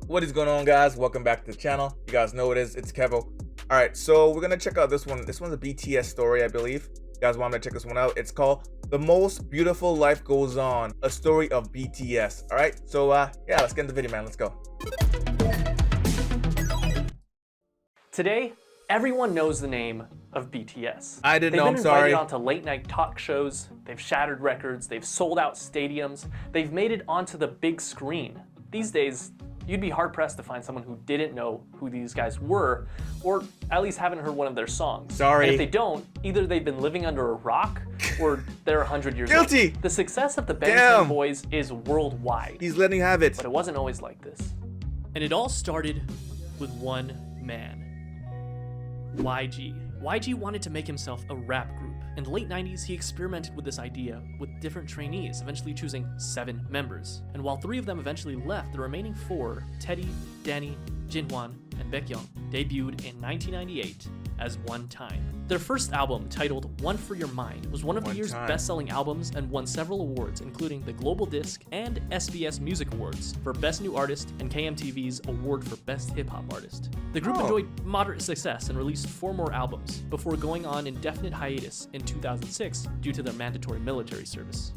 What is going on, guys? Welcome back to the channel. You guys know what it is. It's Kevo. Alright, so we're gonna check out this one. This one's a BTS story, I believe. You guys want me to check this one out? It's called The Most Beautiful Life Goes On, a story of BTS. Alright, so yeah, let's get into the video, man. Let's go. Today, everyone knows the name of BTS. I didn't know, I'm sorry. They've been invited onto late night talk shows, they've shattered records, they've sold out stadiums, they've made it onto the big screen. These days, you'd be hard pressed to find someone who didn't know who these guys were, or at least haven't heard one of their songs. Sorry. And if they don't, either they've been living under a rock, or they're 100 years Guilty! old. The success of the Bangtan Boys is worldwide. He's letting you have it. But it wasn't always like this. And it all started with one man, YG. YG wanted to make himself a rap group. In the late 90s, he experimented with this idea with different trainees, eventually choosing 7 members. And while 3 of them eventually left, the remaining 4, Teddy, Danny, Jinhwan, and Baekhyun, debuted in 1998 as One Time. Their first album, titled One for Your Mind, was one of the year's best-selling albums and won several awards, including the Global Disc and SBS Music Awards for Best New Artist and KMTV's Award for Best Hip Hop Artist. The group enjoyed moderate success and released 4 more albums before going on indefinite hiatus in 2006 due to their mandatory military service.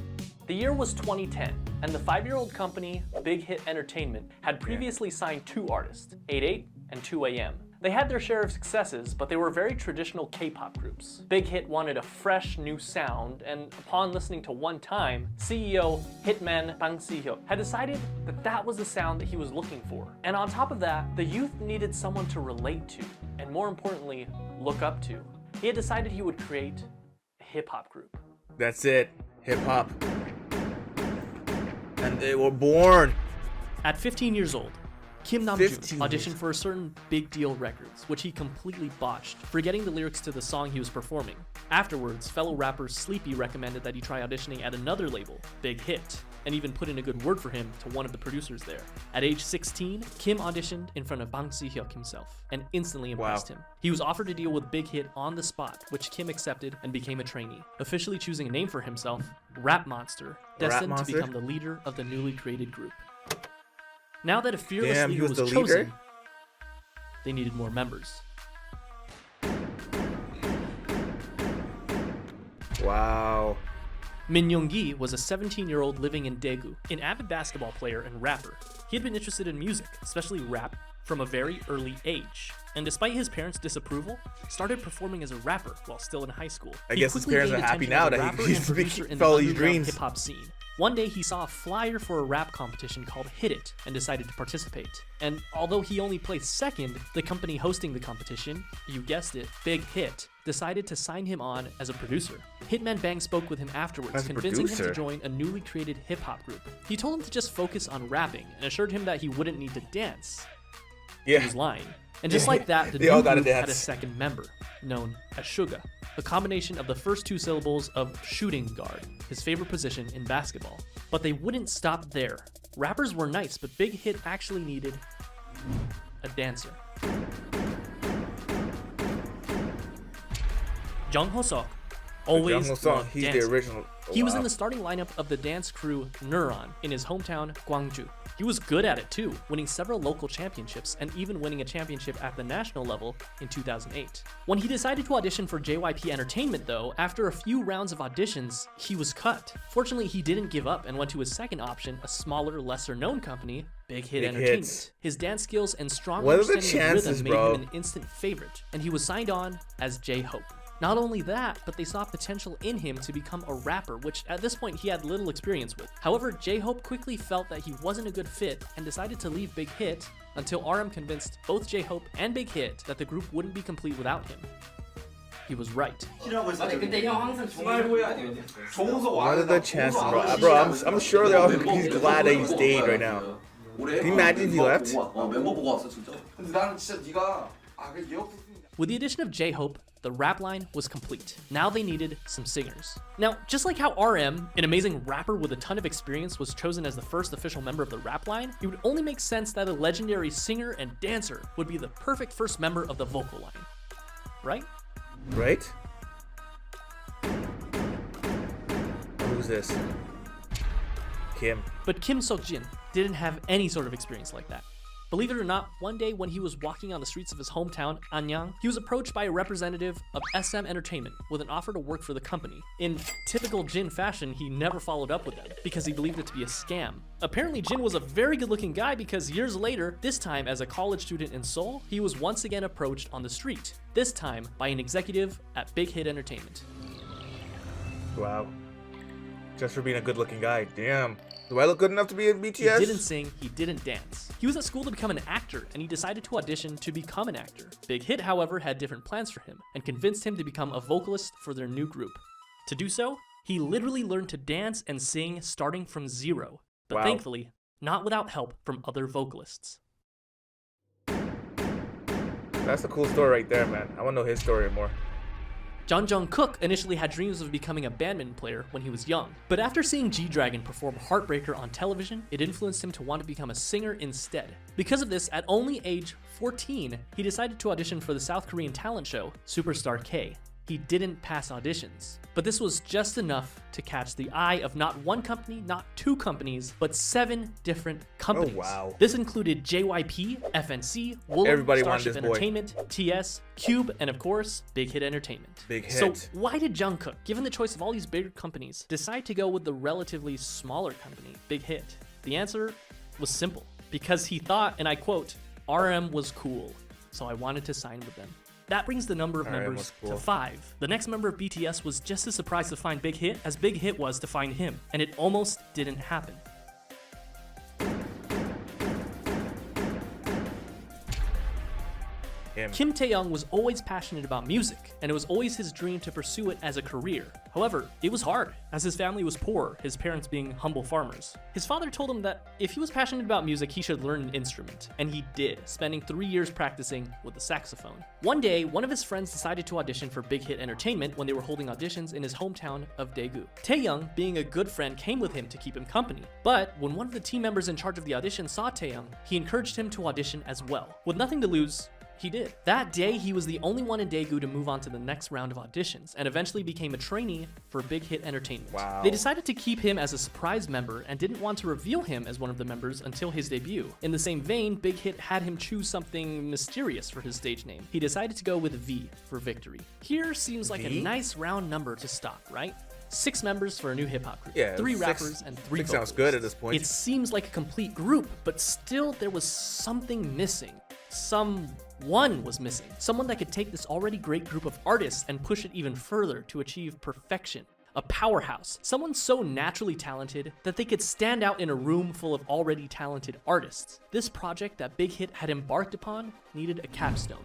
The year was 2010, and the 5-year-old company, Big Hit Entertainment, had previously signed 2 artists, 88 and 2AM. They had their share of successes, but they were very traditional K-pop groups. Big Hit wanted a fresh, new sound, and upon listening to One Time, CEO Hitman Bang Si-hyuk had decided that that was the sound that he was looking for. And on top of that, the youth needed someone to relate to, and more importantly, look up to. He had decided he would create a hip-hop group. That's it. Hip-hop. And they were born. At 15 years old, Kim Namjoon auditioned for a certain Big Deal Records, which he completely botched, forgetting the lyrics to the song he was performing. Afterwards, fellow rapper Sleepy recommended that he try auditioning at another label, Big Hit, and even put in a good word for him to one of the producers there. At age 16, Kim auditioned in front of Bang Si-hyuk himself, and instantly impressed him. He was offered a deal with Big Hit on the spot, which Kim accepted and became a trainee, officially choosing a name for himself, Rap Monster, destined to become the leader of the newly created group. Now that a fearless leader was chosen, they needed more members. Wow. Min Young-gi was a 17-year-old living in Daegu, an avid basketball player and rapper. He had been interested in music, especially rap, from a very early age. And despite his parents' disapproval, started performing as a rapper while still in high school. I guess his parents are happy now that he's followed these dreams. Hip-hop scene. One day he saw a flyer for a rap competition called Hit It and decided to participate. And although he only placed second, the company hosting the competition, you guessed it, Big Hit, decided to sign him on as a producer. Hitman Bang spoke with him afterwards, convincing him to join a newly created hip-hop group. He told him to just focus on rapping and assured him that he wouldn't need to dance. He was lying. And just like that, the new group had a second member, known as Suga, a combination of the first 2 syllables of shooting guard, his favorite position in basketball. But they wouldn't stop there. Rappers were nice, but Big Hit actually needed a dancer. Jung Ho-seok always loved he's dancing. the original. He was in the starting lineup of the dance crew Neuron in his hometown, Gwangju. He was good at it too, winning several local championships and even winning a championship at the national level in 2008. When he decided to audition for JYP Entertainment though, after a few rounds of auditions, he was cut. Fortunately, he didn't give up and went to his second option, a smaller, lesser-known company, Big Hit Entertainment. His dance skills and strong understanding of rhythm made him an instant favorite, and he was signed on as J-Hope. Not only that, but they saw potential in him to become a rapper, which at this point he had little experience with. However, J-Hope quickly felt that he wasn't a good fit and decided to leave Big Hit until RM convinced both J-Hope and Big Hit that the group wouldn't be complete without him. He was right. What are the chances, bro? I'm sure he's glad that he stayed right now. Can you imagine if he left? With the addition of J-Hope, the rap line was complete. Now they needed some singers. Now, just like how RM, an amazing rapper with a ton of experience, was chosen as the first official member of the rap line, it would only make sense that a legendary singer and dancer would be the perfect first member of the vocal line. Right? Right? Who's this? Kim. But Kim Seok-jin didn't have any sort of experience like that. Believe it or not, one day when he was walking on the streets of his hometown, Anyang, he was approached by a representative of SM Entertainment with an offer to work for the company. In typical Jin fashion, he never followed up with them because he believed it to be a scam. Apparently, Jin was a very good-looking guy because years later, this time as a college student in Seoul, he was once again approached on the street, this time by an executive at Big Hit Entertainment. Wow. Just for being a good-looking guy. Damn. Do I look good enough to be in BTS? He didn't sing, he didn't dance. He was at school to become an actor, and he decided to audition to become an actor. Big Hit, however, had different plans for him, and convinced him to become a vocalist for their new group. To do so, he literally learned to dance and sing starting from zero, but Wow. thankfully, not without help from other vocalists. That's a cool story right there, man. I want to know his story more. Jung Jung-kook initially had dreams of becoming a badminton player when he was young, but after seeing G-Dragon perform Heartbreaker on television, it influenced him to want to become a singer instead. Because of this, at only age 14, he decided to audition for the South Korean talent show, Superstar K. He didn't pass auditions, but this was just enough to catch the eye of not one company, not two companies, but 7 different companies. Oh, wow. This included JYP, FNC, Wooloo, Everybody wanted Starship this boy. Entertainment, TS, Cube, and of course, Big Hit Entertainment. Big Hit. So why did Jungkook, given the choice of all these bigger companies, decide to go with the relatively smaller company, Big Hit? The answer was simple. Because he thought, and I quote, RM was cool, so I wanted to sign with them. That brings the number of RM members was cool. to 5. The next member of BTS was just as surprised to find Big Hit as Big Hit was to find him, and it almost didn't happen. Kim Taeyong was always passionate about music, and it was always his dream to pursue it as a career. However, it was hard, as his family was poor, his parents being humble farmers. His father told him that if he was passionate about music, he should learn an instrument, and he did, spending 3 years practicing with the saxophone. One day, one of his friends decided to audition for Big Hit Entertainment when they were holding auditions in his hometown of Daegu. Taeyong, being a good friend, came with him to keep him company. But when one of the team members in charge of the audition saw Taeyong, he encouraged him to audition as well. With nothing to lose, he did. That day, he was the only one in Daegu to move on to the next round of auditions, and eventually became a trainee for Big Hit Entertainment. Wow. They decided to keep him as a surprise member and didn't want to reveal him as one of the members until his debut. In the same vein, Big Hit had him choose something mysterious for his stage name. He decided to go with V for victory. Here seems like V? a nice round number to stop, right? 6 members for a new hip-hop group, Yeah, 3 six- rappers and 3 six vocalists. sounds good at this point. It seems like a complete group, but still there was something missing. Someone was missing. Someone that could take this already great group of artists and push it even further to achieve perfection. A powerhouse. Someone so naturally talented that they could stand out in a room full of already talented artists. This project that Big Hit had embarked upon needed a capstone.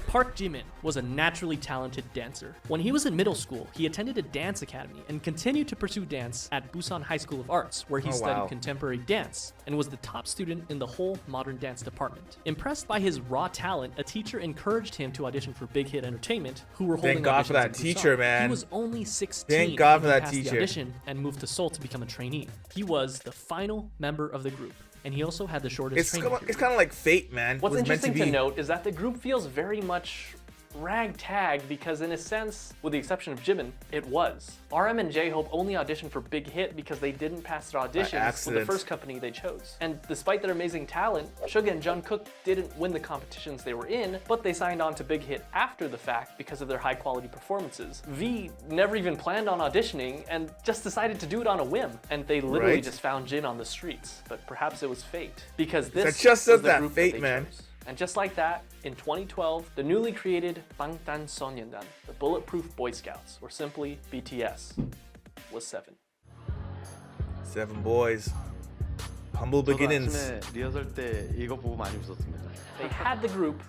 Park Jimin was a naturally talented dancer. When he was in middle school, he attended a dance academy and continued to pursue dance at Busan High School of Arts, where he studied wow. contemporary dance and was the top student in the whole modern dance department. Impressed by his raw talent, a teacher encouraged him to audition for Big Hit Entertainment, who were holding Thank God for auditions that in Busan. teacher, man. He was only 16 Thank God when for he that passed the teacher. audition and moved to Seoul to become a trainee. He was the final member of the group, and he also had the shortest It's training period. kind of like fate, man. What's It was meant interesting to be. note is that the group feels very much ragtag because in a sense, with the exception of Jimin, it was. RM and J-Hope only auditioned for Big Hit because they didn't pass their auditions with the accident. first company they chose. And despite their amazing talent, Suga and Jungkook didn't win the competitions they were in, but they signed on to Big Hit after the fact because of their high quality performances. V never even planned on auditioning and just decided to do it on a whim. And they literally Right. just found Jin on the streets. But perhaps it was fate. Because this That just says was the that, group fate, they man. chose. And just like that, in 2012, the newly created Bangtanso년dan, the Bulletproof Boy Scouts, or simply BTS, was 7. 7 boys. Humble 저도 beginnings. 아침에 리허설 때 이거 보고 많이 웃었습니다. They had the group,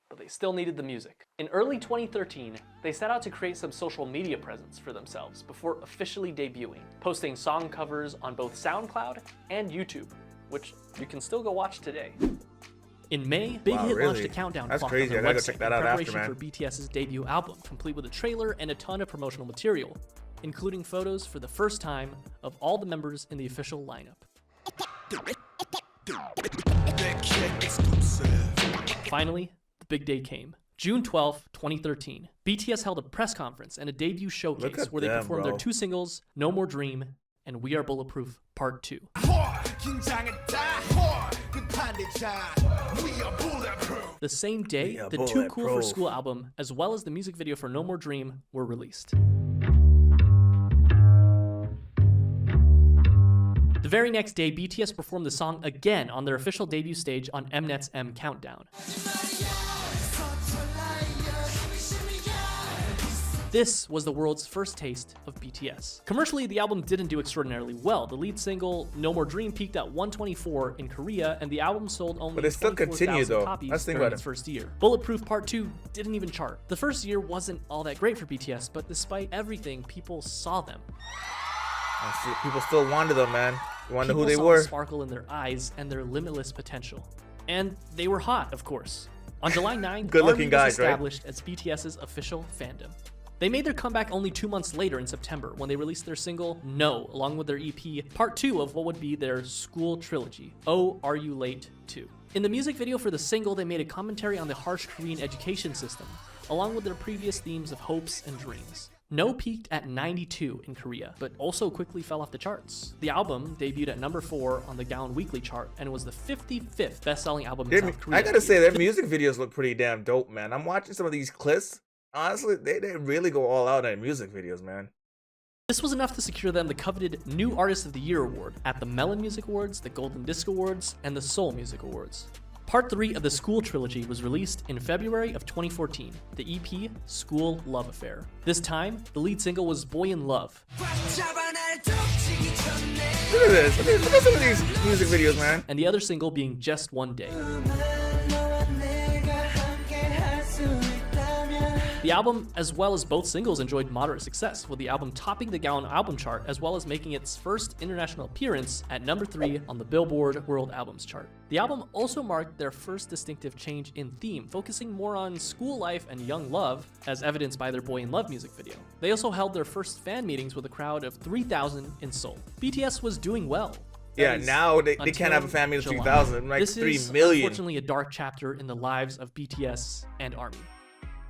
but they still needed the music. In early 2013, they set out to create some social media presence for themselves before officially debuting, posting song covers on both SoundCloud and YouTube, which you can still go watch today. In May, Big Wow, Hit launched really? a countdown That's clock crazy. on their I gotta go website check that in out after, preparation man. for BTS's debut album, complete with a trailer and a ton of promotional material, including photos for the first time of all the members in the official lineup. Finally, the big day came. June 12, 2013, BTS held a press conference and a debut Look showcase at where they them, performed bro. their 2 singles, No More Dream and We Are Bulletproof Part 2. The same day, the Too Cool for School album, as well as the music video for No More Dream, were released. The very next day, BTS performed the song again on their official debut stage on Mnet's M Countdown. This was the world's first taste of BTS. Commercially, the album didn't do extraordinarily well. The lead single, No More Dream, peaked at 124 in Korea, and the album sold only 24,000 copies during its first year. Bulletproof Part 2 didn't even chart. The first year wasn't all that great for BTS, but despite everything, people saw them. People still wanted them, man. You wonder who they People were. saw the sparkle in their eyes and their limitless potential. And they were hot, of course. On July 9, Good-looking guys, was established as BTS's official fandom. They made their comeback only 2 months later in September when they released their single No, along with their EP, part 2 of what would be their school trilogy, Oh, Are You Late 2. In the music video for the single, they made a commentary on the harsh Korean education system, along with their previous themes of hopes and dreams. No peaked at 92 in Korea, but also quickly fell off the charts. The album debuted at number 4 on the Gaon Weekly chart and was the 55th best-selling album in South Korea. I gotta say, their music videos look pretty damn dope, man. I'm watching some of these clips. Honestly, they really go all out in their music videos, man. This was enough to secure them the coveted New Artist of the Year award at the Melon Music Awards, the Golden Disc Awards, and the Seoul Music Awards. Part 3 of the School trilogy was released in February of 2014, the EP School Love Affair. This time, the lead single was Boy in Love. Look at this. Look at some of these music videos, man. And the other single being Just One Day. The album, as well as both singles, enjoyed moderate success, with the album topping the Gaon album chart as well as making its first international appearance at number 3 on the Billboard World Albums chart. The album also marked their first distinctive change in theme, focusing more on school life and young love, as evidenced by their Boy in Love music video. They also held their first fan meetings with a crowd of 3,000 in Seoul. BTS was doing well. Yeah, now they can't have a fan meeting of 2,000, like this 3 is million. Unfortunately, a dark chapter in the lives of BTS and ARMY.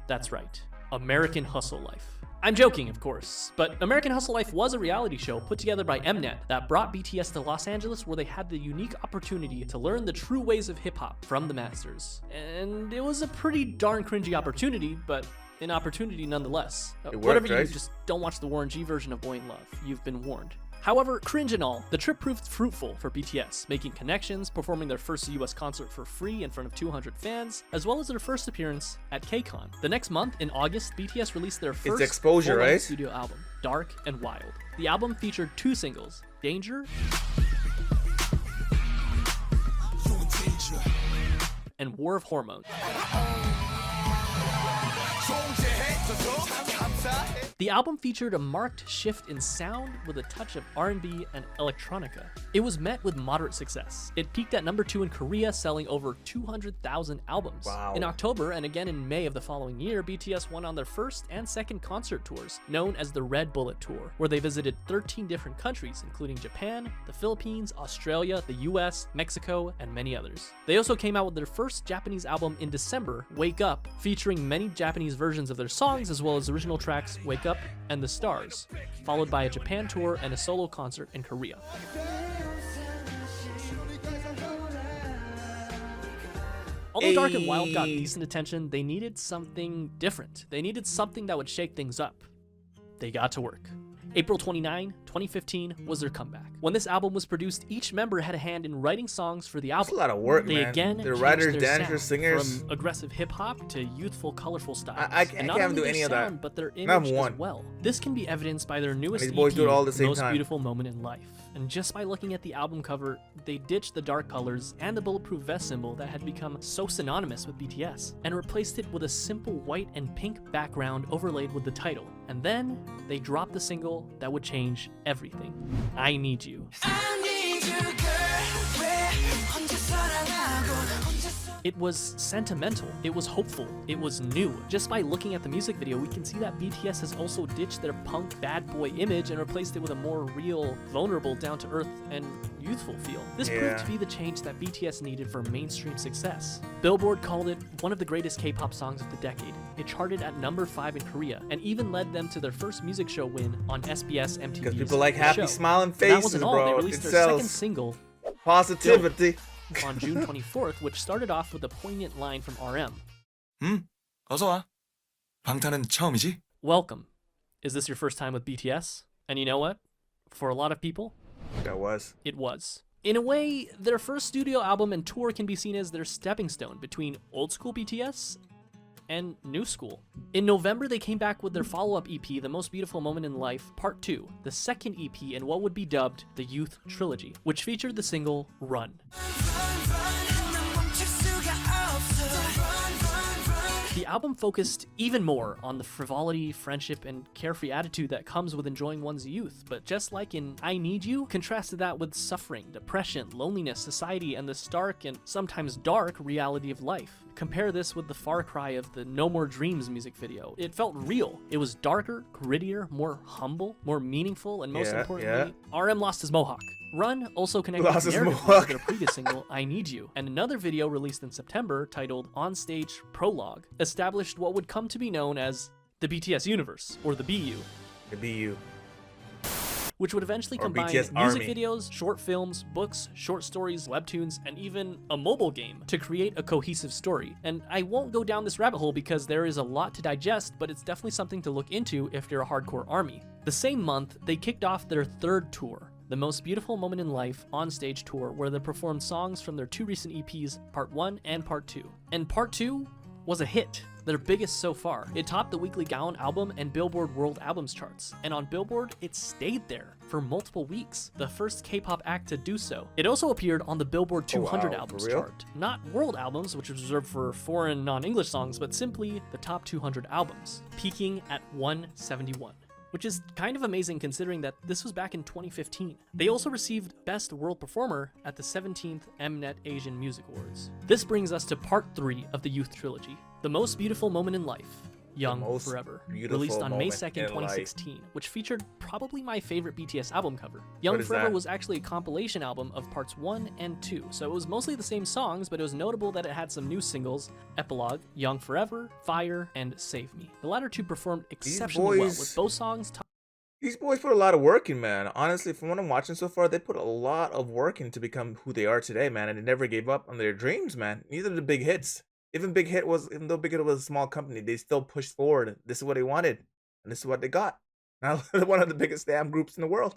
That's right, American Hustle Life. I'm joking, of course, but American Hustle Life was a reality show put together by Mnet that brought BTS to Los Angeles, where they had the unique opportunity to learn the true ways of hip-hop from the masters. And it was a pretty darn cringy opportunity, but an opportunity nonetheless. It worked, Whatever you right? do, just don't watch the Warren G version of Boy in Love. You've been warned. However, cringe and all, the trip proved fruitful for BTS, making connections, performing their first US concert for free in front of 200 fans, as well as their first appearance at KCON. The next month, in August, BTS released their first Exposure, full-length right? studio album, Dark and Wild. The album featured 2 singles, Danger and War of Hormones. The album featured a marked shift in sound with a touch of R&B and electronica. It was met with moderate success. It peaked at number 2 in Korea, selling over 200,000 albums. Wow. In October and again in May of the following year, BTS went on their first and second concert tours, known as the Red Bullet Tour, where they visited 13 different countries, including Japan, the Philippines, Australia, the US, Mexico, and many others. They also came out with their first Japanese album in December, Wake Up, featuring many Japanese versions of their songs as well as original tracks Wake Up and The Stars, followed by a Japan tour and a solo concert in Korea. Although Dark and Wild got decent attention, they needed something different. They needed something that would shake things up. They got to work. April 29, 2015 was their comeback. When this album was produced, each member had a hand in writing songs for the album. That's a lot of work, They man. again They're changed writers, their dancers, sound singers. from aggressive hip hop to youthful, colorful styles. I And not can't only do their any of that. sound, but their Not image one. as well. This can be evidenced by their newest These boys EP, do it all at the same Most time. Beautiful Moment in Life. And just by looking at the album cover, they ditched the dark colors and the bulletproof vest symbol that had become so synonymous with BTS, and replaced it with a simple white and pink background overlaid with the title. And then they dropped the single that would change everything. I Need You. It was sentimental, it was hopeful, it was new. Just by looking at the music video, we can see that BTS has also ditched their punk bad boy image and replaced it with a more real, vulnerable, down-to-earth, and youthful feel. This proved to be the change that BTS needed for mainstream success. Billboard called it one of the greatest K-pop songs of the decade, It charted at number 5 in Korea and even led them to their first music show win on SBS MTV's Because people like The happy Show. smiling But faces, that wasn't all. They bro. released It their sells second single positivity. on June 24th, which started off with a poignant line from RM. 어서 와. 방탄은 처음이지? Welcome. Is this your first time with BTS? And you know what? For a lot of people, That was. it was. In a way, their first studio album and tour can be seen as their stepping stone between old school BTS and new school. In November, they came back with their follow-up EP, The Most Beautiful Moment in Life, Part 2, the second EP in what would be dubbed the Youth Trilogy, which featured the single Run. The album focused even more on the frivolity, friendship, and carefree attitude that comes with enjoying one's youth, but just like in I Need You, contrasted that with suffering, depression, loneliness, society, and the stark and sometimes dark reality of life. Compare this with the far cry of the No More Dreams music video. It felt real. It was darker, grittier, more humble, more meaningful, and most importantly, RM lost his mohawk. Run also connected Lost his narratively mohawk. to their previous single, I Need You, and another video released in September titled On Stage Prologue established what would come to be known as the BTS universe, or the BU, The BU. which would eventually Or combine BTS music Army. videos, short films, books, short stories, webtoons, and even a mobile game to create a cohesive story. And I won't go down this rabbit hole because there is a lot to digest, but it's definitely something to look into if you're a hardcore ARMY. The same month, they kicked off their third tour, The Most Beautiful Moment in Life on-stage tour, where they performed songs from their two recent EPs, Part 1 and Part 2. And Part 2 was a hit, their biggest so far. It topped the weekly Gaon album and Billboard World Albums charts, and on Billboard, it stayed there for multiple weeks, the first K-pop act to do so. It also appeared on the Billboard 200 wow, albums for real? chart, not world albums, which is reserved for foreign non-English songs, but simply the top 200 albums, peaking at 171. Which is kind of amazing considering that this was back in 2015. They also received Best World Performer at the 17th Mnet Asian Music Awards. This brings us to Part 3 of the Youth Trilogy, The Most Beautiful Moment in Life, Young Most Forever, Beautiful released on May Moment 2nd, in 2016, which featured probably my favorite BTS album cover. Young What is Forever that? was actually a compilation album of parts 1 and 2, so it was mostly the same songs, but it was notable that it had some new singles, Epilogue, Young Forever, Fire, and Save Me. The latter two performed exceptionally well, boys- with both songs These boys put a lot of work in, man. Honestly, from what I'm watching so far, they put a lot of work in to become who they are today, man. And they never gave up on their dreams, man. Neither did Big Hits. Even though Big Hit was a small company, they still pushed forward. This is what they wanted, and this is what they got. Now they're one of the biggest damn groups in the world.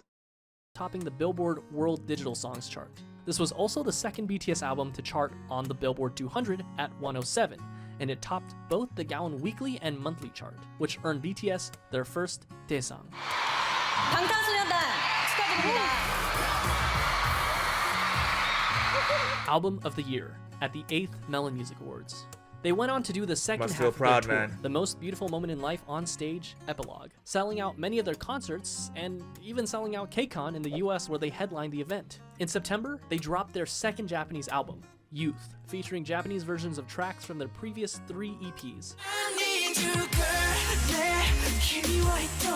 topping the Billboard World Digital Songs chart. This was also the second BTS album to chart on the Billboard 200 at 107, and it topped both the Gaon Weekly and Monthly chart, which earned BTS their first Daesang. 방탄소년단 축하드립니다. Album of the Year at the 8th Melon Music Awards. They went on to do the second Must half feel of proud, their tour, man. The Most Beautiful Moment in Life on Stage Epilogue, selling out many of their concerts and even selling out KCON in the US where they headlined the event. In September, they dropped their second Japanese album, Youth, featuring Japanese versions of tracks from their previous 3 EPs.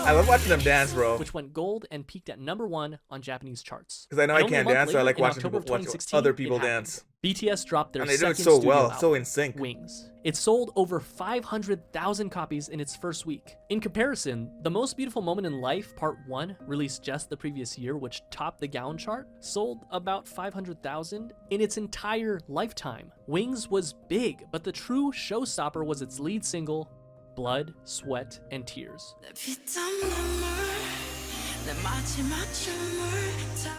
I love watching them dance, bro. Which went gold and peaked at #1 on Japanese charts. Because I know And I only a can't month dance, so I later, like in watching October people of watch 2016, other it people happened. dance. BTS dropped their And they do second it so studio well, album, so in sync. Wings. It sold over 500,000 copies in its first week. In comparison, The Most Beautiful Moment in Life Part 1, released just the previous year, which topped the Gaon chart, sold about 500,000 in its entire lifetime. Wings was big, but the true showstopper was its lead single, Blood, Sweat, and Tears,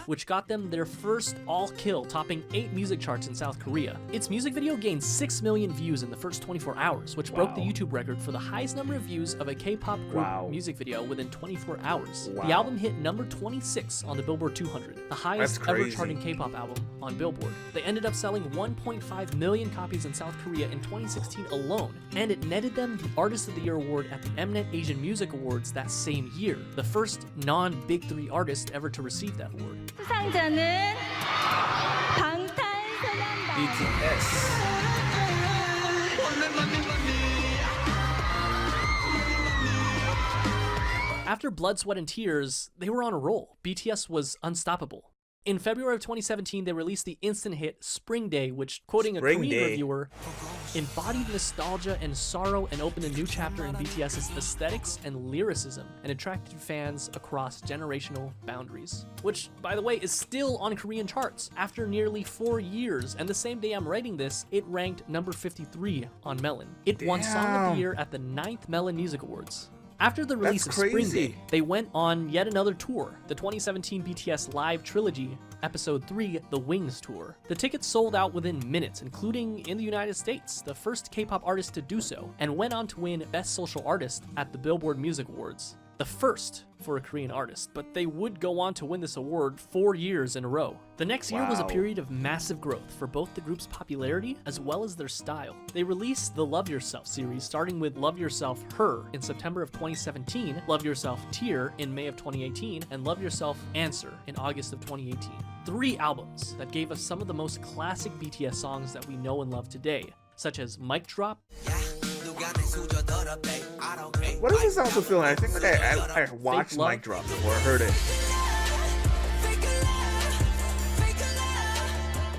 which got them their first all-kill, topping 8 music charts in South Korea. Its music video gained 6 million views in the first 24 hours, which broke the Wow. YouTube record for the highest number of views of a K-pop group Wow. music video within 24 hours. Wow. The album hit number 26 on the Billboard 200, the highest That's ever crazy. charting K-pop album on Billboard. They ended up selling 1.5 million copies in South Korea in 2016 alone, and it netted them the Artist of the Year award at the Mnet Asian Music Awards that same year, the first non-Big 3 artist ever to receive that award. 수상자는 방탄소년단. BTS. After Blood, Sweat, and Tears, they were on a roll. BTS was unstoppable. In February of 2017, they released the instant hit Spring Day, which, quoting a Spring Korean Day. reviewer, embodied nostalgia and sorrow and opened a new chapter in BTS's aesthetics and lyricism and attracted fans across generational boundaries. Which, by the way, is still on Korean charts after nearly 4 years, and the same day I'm writing this, it ranked number 53 on Melon. It won Song of the Year at the 9th Melon Music Awards. After the release of Spring Day, they went on yet another tour, the 2017 BTS Live Trilogy, Episode 3, The Wings Tour. The tickets sold out within minutes, including in the United States, the first K-pop artist to do so, and went on to win Best Social Artist at the Billboard Music Awards. The first for a Korean artist, but they would go on to win this award 4 years in a row. The next year was a period of massive growth for both the group's popularity as well as their style. They released the Love Yourself series, starting with Love Yourself Her in September of 2017, Love Yourself Tear in May of 2018, and Love Yourself Answer in August of 2018. 3 albums that gave us some of the most classic BTS songs that we know and love today, such as Mic Drop, What is this also feeling? I think like I watched Mic Drop before I heard it.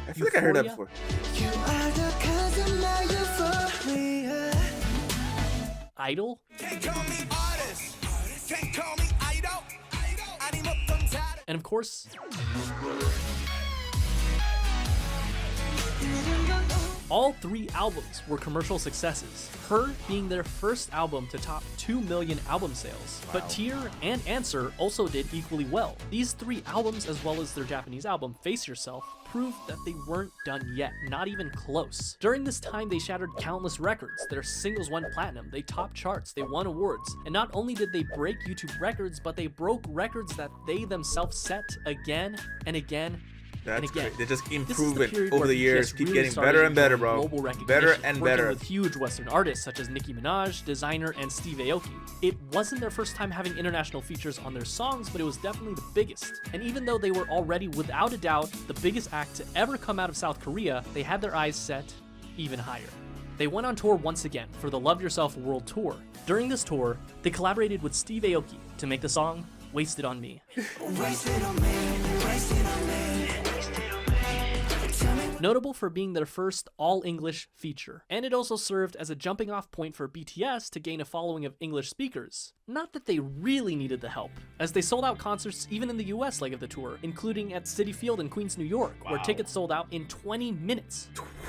I feel like I heard that before. Idol, and of course, all 3 albums were commercial successes, Her being their first album to top 2 million album sales. But Tear and Answer also did equally well. These 3 albums, as well as their Japanese album, Face Yourself, proved that they weren't done yet, not even close. During this time, they shattered countless records. Their singles went platinum, they topped charts, they won awards. And not only did they break YouTube records, but they broke records that they themselves set again and again. That's again, great. They just keep this is the improving period over where the years, BTS keep really getting started better and better, enjoying bro. global recognition, Better and working better. with huge Western artists such as Nicki Minaj, Designer, and Steve Aoki. It wasn't their first time having international features on their songs, but it was definitely the biggest. And even though they were already, without a doubt, the biggest act to ever come out of South Korea, they had their eyes set even higher. They went on tour once again for the Love Yourself World Tour. During this tour, they collaborated with Steve Aoki to make the song Wasted on Me. Notable for being their first all-English feature, and it also served as a jumping-off point for BTS to gain a following of English speakers. Not that they really needed the help, as they sold out concerts even in the US leg of the tour, including at Citi Field in Queens, New York, where tickets sold out in 20 minutes.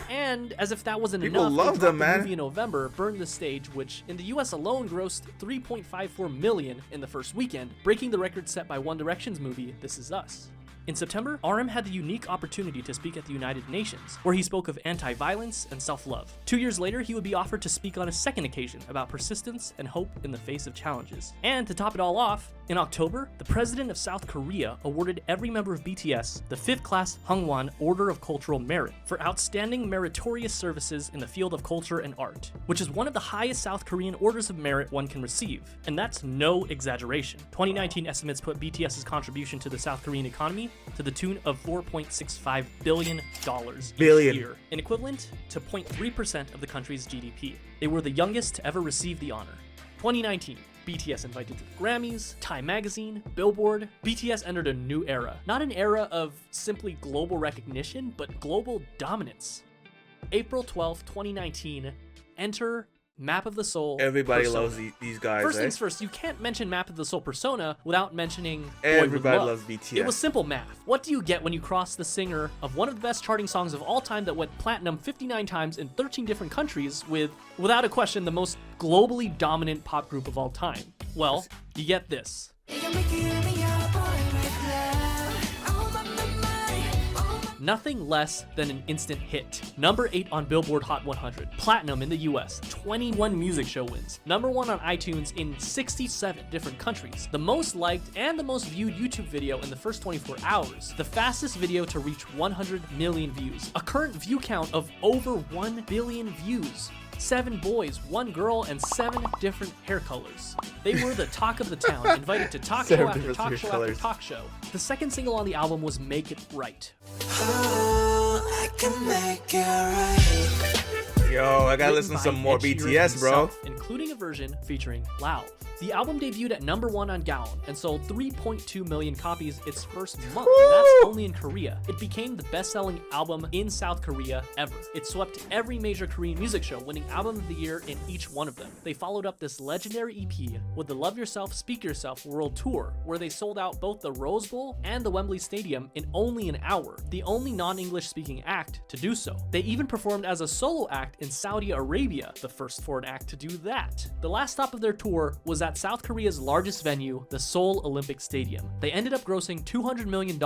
And as if that wasn't enough, they dropped the movie in November, Burn the Stage, which in the US alone grossed $3.54 million in the first weekend, breaking the record set by One Direction's movie, This Is Us. In September, RM had the unique opportunity to speak at the United Nations, where he spoke of anti-violence and self-love. 2 years later, he would be offered to speak on a second occasion about persistence and hope in the face of challenges. And to top it all off, in October, the president of South Korea awarded every member of BTS the 5th class Hwangwon Order of Cultural Merit for outstanding meritorious services in the field of culture and art, which is one of the highest South Korean orders of merit one can receive. And that's no exaggeration. 2019 estimates put BTS's contribution to the South Korean economy to the tune of $4.65 billion each year, an equivalent to 0.3% of the country's GDP. They were the youngest to ever receive the honor. 2019, BTS invited to the Grammys, Time Magazine, Billboard. BTS entered a new era. Not an era of simply global recognition, but global dominance. April 12th, 2019, enter Map of the Soul. Everybody Persona. loves these guys. First things first, you can't mention Map of the Soul Persona without mentioning Everybody Boy With loves Love. BTS. It was simple math. What do you get when you cross the singer of one of the best charting songs of all time that went platinum 59 times in 13 different countries with, without a question, the most globally dominant pop group of all time? Well, you get this. Nothing less than an instant hit. Number 8 on Billboard Hot 100, platinum in the US, 21 music show wins, number 1 on iTunes in 67 different countries, the most liked and the most viewed YouTube video in the first 24 hours, the fastest video to reach 100 million views, a current view count of over 1 billion views, 7 boys, 1 girl, and 7 different hair colors. They were the talk of the town, invited to talk show after talk show after talk show. The second single on the album was Make It Right. Yeah, Yo, I gotta written listen to by some more Ed Sheeran BTS, bro. himself, including a version featuring Lauv. The album debuted at #1 on Gaon and sold 3.2 million copies its first month, and that's only in Korea. It became the best-selling album in South Korea ever. It swept every major Korean music show, winning Album of the Year in each one of them. They followed up this legendary EP with the Love Yourself, Speak Yourself World Tour, where they sold out both the Rose Bowl and the Wembley Stadium in only an hour, the only non-English speaking act to do so. They even performed as a solo act in Saudi Arabia, the first foreign act to do that. The last stop of their tour was at South Korea's largest venue, the Seoul Olympic Stadium. They ended up grossing $200 million.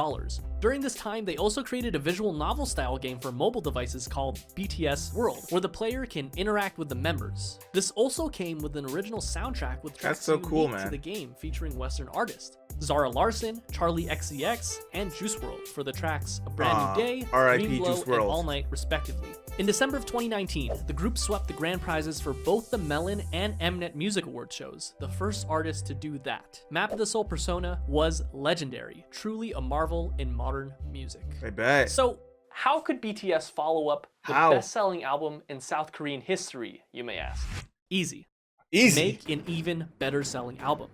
During this time, they also created a visual novel style game for mobile devices called BTS World, where the player can interact with the members. This also came with an original soundtrack with tracks so cool, unique to man. the game featuring Western artists. Zara Larsson, Charlie XCX, and Juice WRLD for the tracks A Brand New Day, R.I.P. Green Glow, Juice and WRLD. All Night, respectively. In December of 2019, the group swept the grand prizes for both the Melon and Mnet Music Award shows, the first artist to do that. Map of the Soul persona was legendary, truly a marvel in modern music. I bet. So, how could BTS follow up the How? best-selling album in South Korean history, you may ask? Easy. Easy. Make an even better selling album.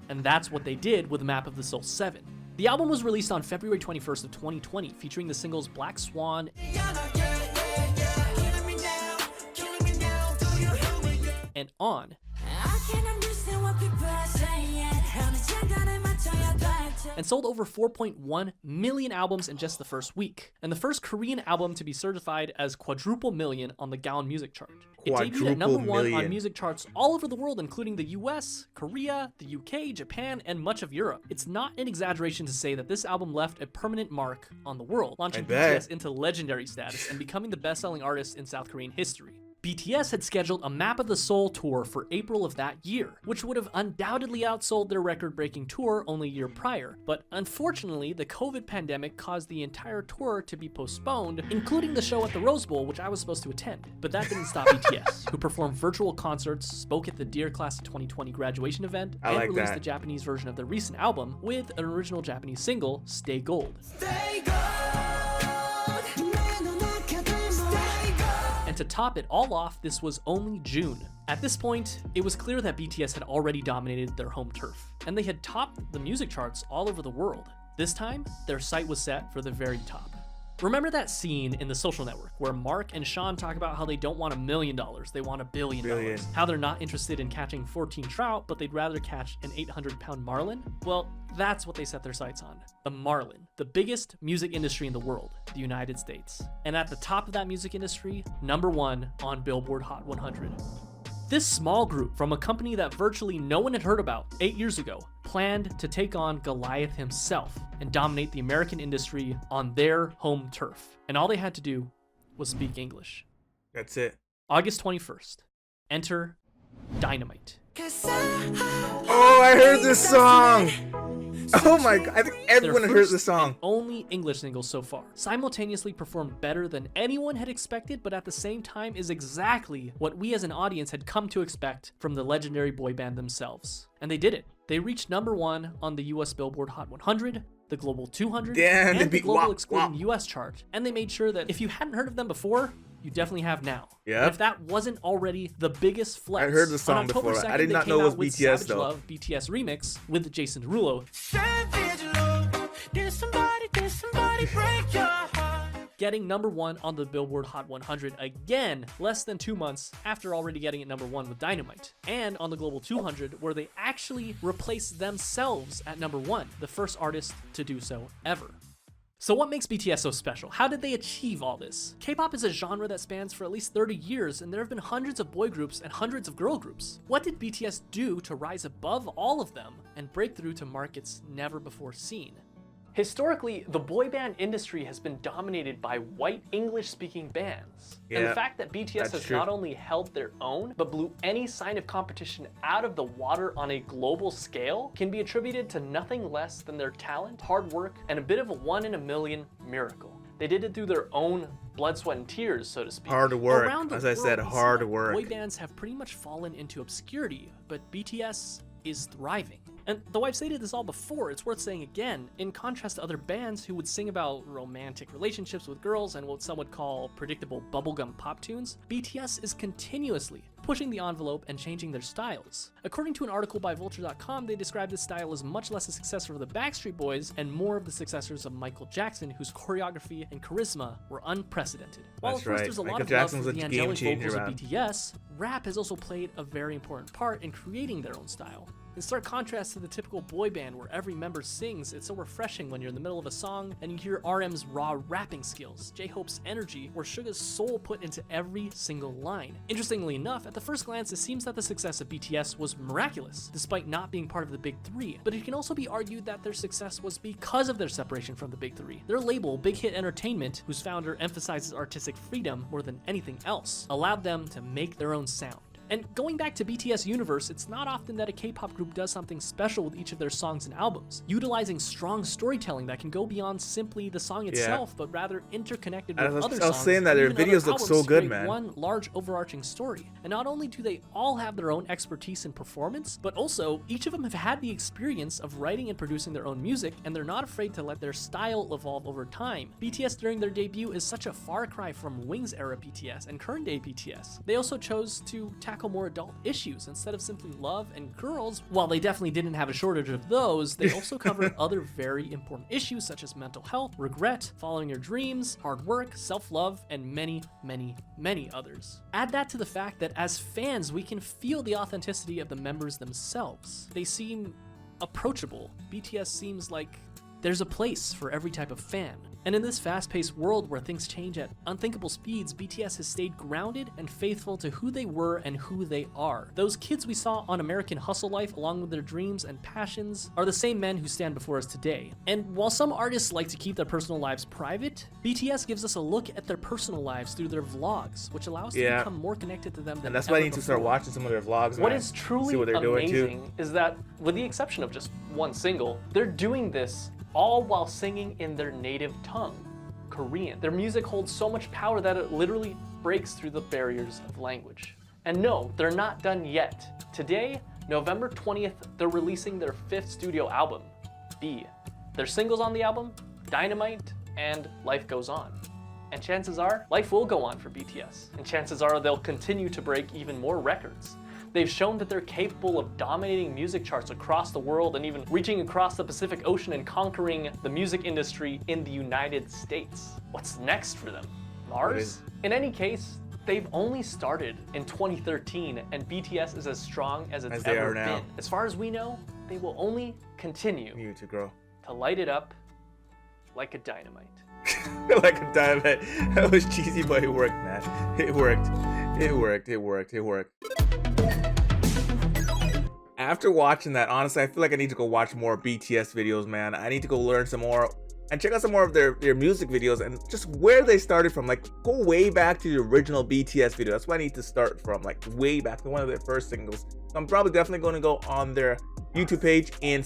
And that's what they did with Map of the Soul 7. The album was released on February 21st of 2020, featuring the singles Black Swan and On, and sold over 4.1 million albums in just the first week, and the first Korean album to be certified as quadruple million on the Gaon Music Chart. It debuted at Quadruple #1 million. on music charts all over the world, including the US, Korea, the UK, Japan, and much of Europe. It's not an exaggeration to say that this album left a permanent mark on the world, launching I bet. BTS into legendary status and becoming the best-selling artist in South Korean history. BTS had scheduled a Map of the Soul tour for April of that year, which would have undoubtedly outsold their record-breaking tour only a year prior. But unfortunately, the COVID pandemic caused the entire tour to be postponed, including the show at the Rose Bowl, which I was supposed to attend. But that didn't stop BTS, who performed virtual concerts, spoke at the Dear Class of 2020 graduation event, I and like released that. the Japanese version of their recent album with an original Japanese single, Stay Gold. And to top it all off, this was only June. At this point, it was clear that BTS had already dominated their home turf, and they had topped the music charts all over the world. This time, their sight was set for the very top. Remember that scene in The Social Network where Mark and Sean talk about how they don't want $1 million, they want $1 billion. Billion. How they're not interested in catching 14 trout, but they'd rather catch an 800-pound marlin? Well, that's what they set their sights on. The marlin, the biggest music industry in the world, the United States. And at the top of that music industry, #1 on Billboard Hot 100. This small group from a company that virtually no one had heard about 8 years ago planned to take on Goliath himself and dominate the American industry on their home turf. And all they had to do was speak English. That's it. August 21st, enter Dynamite. Oh, I heard this song. Oh my god, I think everyone Their has heard first this song. and only English single so far. Simultaneously performed better than anyone had expected, but at the same time is exactly what we as an audience had come to expect from the legendary boy band themselves. And they did it. They reached #1 on the US Billboard Hot 100, the Global 200, Damn, they and the beat Global WAP, Excluding WAP. US chart. And they made sure that if you hadn't heard of them before, you definitely have now. Yep. And if that wasn't already the biggest flex, I heard the on song October before. I 2nd, did they not came know it was out with BTS Savage though. Love BTS remix with Jason Derulo, getting #1 on the Billboard Hot 100 again, less than 2 months after already getting it #1 with Dynamite, and on the Global 200, where they actually replaced themselves at #1, the first artist to do so ever. So what makes BTS so special? How did they achieve all this? K-pop is a genre that spans for at least 30 years, and there have been hundreds of boy groups and hundreds of girl groups. What did BTS do to rise above all of them and break through to markets never before seen? Historically, the boy band industry has been dominated by white English-speaking bands. And Yeah, the fact that BTS that's has true. not only held their own, but blew any sign of competition out of the water on a global scale can be attributed to nothing less than their talent, hard work, and a bit of a 1 in a million miracle. They did it through their own blood, sweat, and tears, so to speak. Hard work. Around the As I said, world, we see hard that work. Boy bands have pretty much fallen into obscurity, but BTS is thriving. And though I've stated this all before, it's worth saying again, in contrast to other bands who would sing about romantic relationships with girls and what some would call predictable bubblegum pop tunes, BTS is continuously pushing the envelope and changing their styles. According to an article by Vulture.com, they describe this style as much less a successor of the Backstreet Boys and more of the successors of Michael Jackson, whose choreography and charisma were unprecedented. While of course there's a lot of love for the angelic vocals of BTS, rap has also played a very important part in creating their own style. In stark contrast to the typical boy band where every member sings, it's so refreshing when you're in the middle of a song and you hear RM's raw rapping skills, J-Hope's energy, or Suga's soul put into every single line. Interestingly enough, at the first glance, it seems that the success of BTS was miraculous, despite not being part of the Big Three, but it can also be argued that their success was because of their separation from the Big Three. Their label, Big Hit Entertainment, whose founder emphasizes artistic freedom more than anything else, allowed them to make their own sound. And going back to BTS universe, it's not often that a K-pop group does something special with each of their songs and albums, utilizing strong storytelling that can go beyond simply the song itself, but rather interconnected with other songs. I was saying that their videos look so good, man. One large overarching story. And not only do they all have their own expertise in performance, but also each of them have had the experience of writing and producing their own music, and they're not afraid to let their style evolve over time. BTS during their debut is such a far cry from Wings era BTS and current day BTS. They also chose to tackle more adult issues instead of simply love and girls. While they definitely didn't have a shortage of those, they also covered other very important issues such as mental health, regret, following your dreams, hard work, self-love, and many, many, many others. Add that to the fact that as fans, we can feel the authenticity of the members themselves. They seem approachable. BTS seems like there's a place for every type of fan. And in this fast-paced world where things change at unthinkable speeds, BTS has stayed grounded and faithful to who they were and who they are. Those kids we saw on American Hustle Life, along with their dreams and passions, are the same men who stand before us today. And while some artists like to keep their personal lives private, BTS gives us a look at their personal lives through their vlogs, which allows us to become more connected to them than and that's why I need to start watching some of their vlogs. What is truly amazing is that, with the exception of just one single, they're doing this all while singing in their native tongue, Korean. Their music holds so much power that it literally breaks through the barriers of language. And no, they're not done yet. Today, November 20th, they're releasing their 5th studio album, B. Their singles on the album, Dynamite and Life Goes On. And chances are, life will go on for BTS. And chances are they'll continue to break even more records. They've shown that they're capable of dominating music charts across the world and even reaching across the Pacific Ocean and conquering the music industry in the United States. What's next for them? Mars? In any case, they've only started in 2013 and BTS is as strong as it's ever been. As far as we know, they will only continue to grow, to light it up like a dynamite. Like a dynamite. That was cheesy, but it worked, man. It worked. It worked. It worked. It worked. After watching that, honestly, I feel like I need to go watch more BTS videos, man. I need to go learn some more and check out some more of their music videos and just where they started from. Like, go way back to the original BTS video. That's where I need to start from, like way back to one of their first singles. So I'm probably definitely going to go on their YouTube page and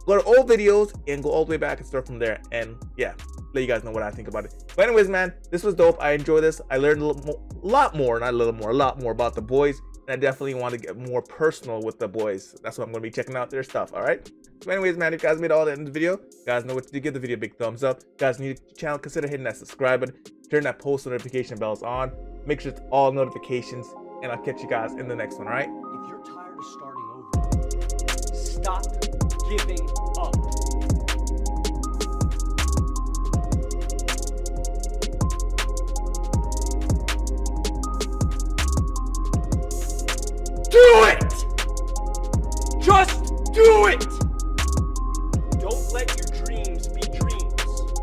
go to old videos and go all the way back and start from there. And yeah, let you guys know what I think about it. But anyways, man, this was dope. I enjoyed this. I learned a lot more about the boys. And I definitely want to get more personal with the boys. That's why I'm going to be checking out their stuff, all right? So anyways, man, if you guys made all that in the video, you guys know what to do. Give the video a big thumbs up. If you guys need the channel, consider hitting that subscribe button. Turn that post notification bells on. Make sure it's all notifications. And I'll catch you guys in the next one, all right? If you're tired of starting over, stop giving up. Do it! Just do it!